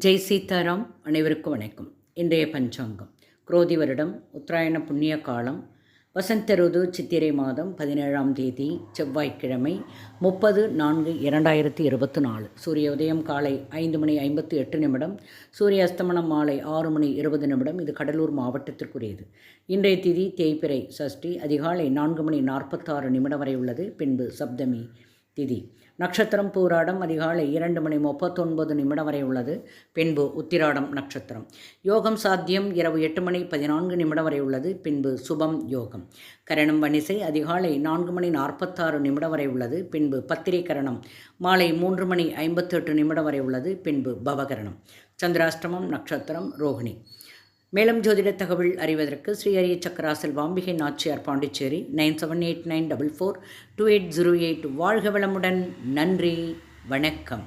ஜெய் சீதாராம். அனைவருக்கும் வணக்கம். இன்றைய பஞ்சாங்கம் குரோதி வருடம் உத்தராயண புண்ணிய காலம் வசந்த ருது சித்திரை மாதம் 17ஆம் தேதி செவ்வாய்க்கிழமை 30/4/2024. சூரிய உதயம் காலை 5:58. சூரிய அஸ்தமனம் மாலை 6:20. இது கடலூர் மாவட்டத்திற்குரியது. இன்றைய திதி தேய்பிறை சஷ்டி. அதிகாலை 4:46 வரை உள்ளது. பின்பு சப்தமி திதி. நட்சத்திரம் பூராடம். அதிகாலை 2:39 வரை உள்ளது. பின்பு உத்திராடம் நட்சத்திரம். யோகம் சாத்தியம் இரவு 8:14 வரை உள்ளது. பின்பு சுபம் யோகம். கரணம் வணிசை. அதிகாலை 4:46 வரை உள்ளது. பின்பு பத்திரை கரணம் மாலை 3:58 வரை உள்ளது. பின்பு பவகரணம். சந்திராஷ்டமம் நட்சத்திரம் ரோகிணி. மேலும் ஜோதிட தகவல் அறிவதற்கு ஸ்ரீ அரிய சக்கராசல் வாம்பிகை நாச்சியார், பாண்டிச்சேரி 9789442808. வாழ்க வளமுடன். நன்றி, வணக்கம்.